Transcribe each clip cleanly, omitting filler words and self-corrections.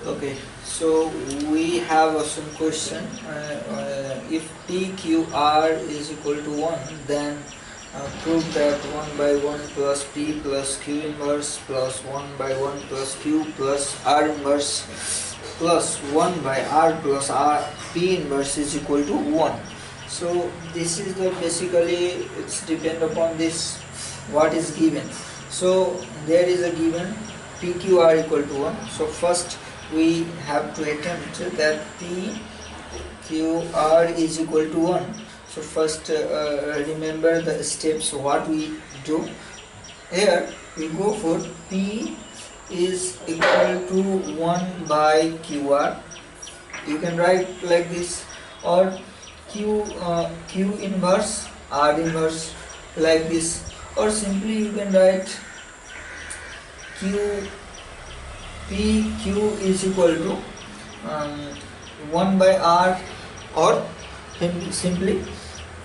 Okay, so we have some question. If PQR is equal to 1, then prove that 1 by 1 plus P plus Q inverse plus 1 by 1 plus Q plus R inverse plus 1 by R plus R P inverse is equal to 1. So this is the basically it's depend upon this what is given. So there is a given PQR equal to 1. So first we have to attempt that PQR is equal to 1. So first remember the steps what we do. Here we go for P is equal to 1 by QR. You can write like this, or Q inverse R inverse like this, or simply you can write PQ is equal to 1 by R, or simply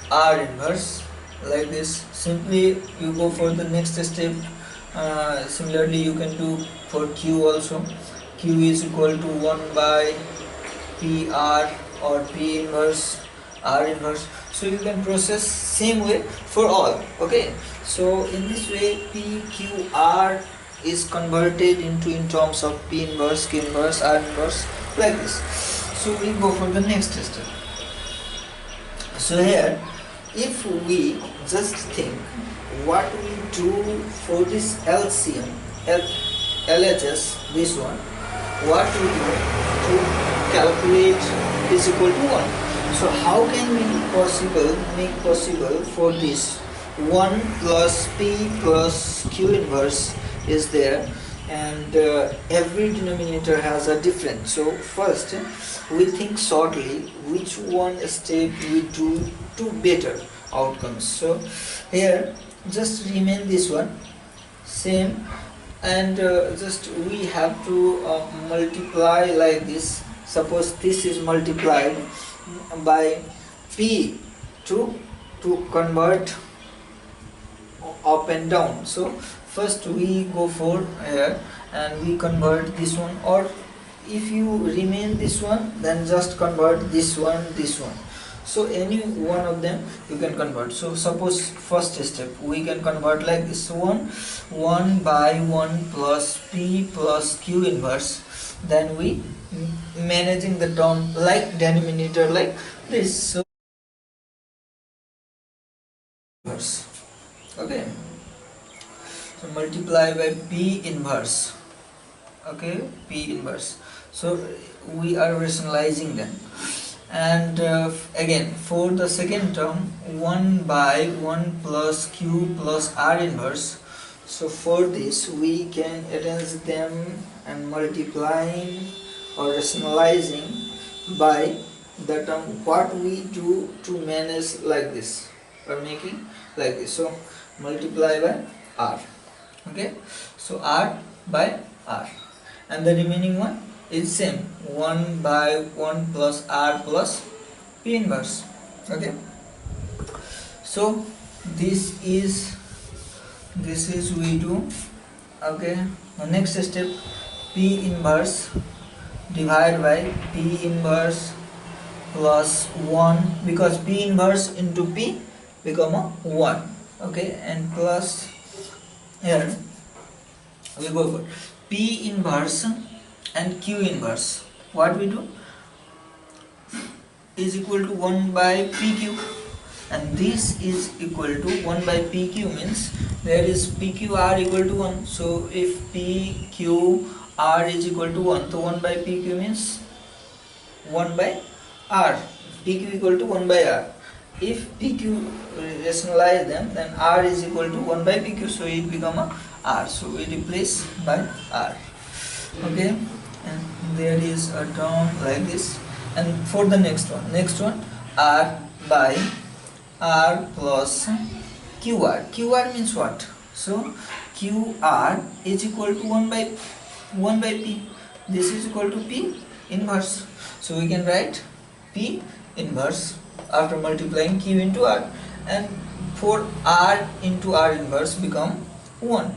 R inverse like this. Simply you go for the next step. Similarly you can do for Q also. Q is equal to 1 by PR or P inverse R inverse. So you can process same way for all. Okay, so in this way PQR is converted into in terms of P inverse, Q inverse, R inverse like this. So we go for the next step. So here if we just think what we do for this LCM, LHS, this one, what we do to calculate is equal to 1. So how can we make possible for this 1 plus P plus Q inverse is there, and every denominator has a difference. So first we think shortly which one step we do to better outcomes. So here just remain this one same, and just we have to multiply like this. Suppose this is multiplied by P to convert up and down. So first we go for here and we convert this one, or if you remain this one then just convert this one. So any one of them you can convert. So suppose first step we can convert like this, 1 by 1 plus P plus Q inverse. Then we managing the term like denominator like this. So inverse. Okay, so multiply by P inverse. Okay, P inverse. So we are rationalizing them, and again for the second term 1 by 1 plus Q plus R inverse. So for this we can arrange them and multiplying or rationalizing by the term what we do to manage like this, or making like this. So multiply by R. Okay, so R by R, and the remaining one is same, 1 by 1 plus R plus P inverse. Okay, so this is we do. Okay, the next step P inverse divided by P inverse plus 1, because P inverse into P become a 1. Okay, and plus here we go for P inverse and Q inverse. What we do is equal to 1 by PQ, and this is equal to 1 by PQ, means there is PQR equal to 1. So if PQR is equal to 1, so 1 by PQ means 1 by R. PQ equal to 1 by R. If PQ rationalize them, then R is equal to 1 by PQ, so it become a R. So we replace by R. Okay, and there is a term like this. And for the next one R by R plus QR. QR means what? So QR is equal to 1 by P. This is equal to P inverse. So we can write P inverse after multiplying Q into R, and for R into R inverse become 1.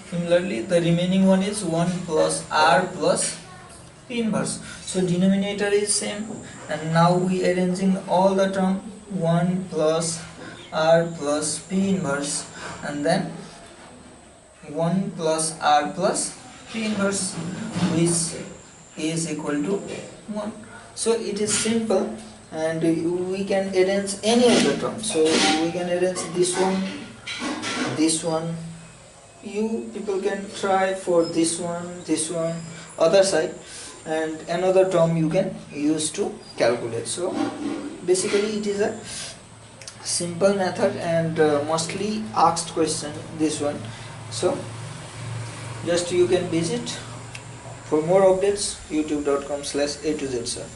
Similarly the remaining one is 1 plus R plus p inverse. So denominator is same, and now we arranging all the term 1 plus r plus p inverse, and then 1 plus r plus p inverse, which is equal to 1. So it is simple, and we can arrange any of the terms. So we can arrange this one. You people can try for this one, other side, and another term you can use to calculate. So basically it is a simple method, and mostly asked question, this one. So just you can visit. For more updates, youtube.com/A to Z sir.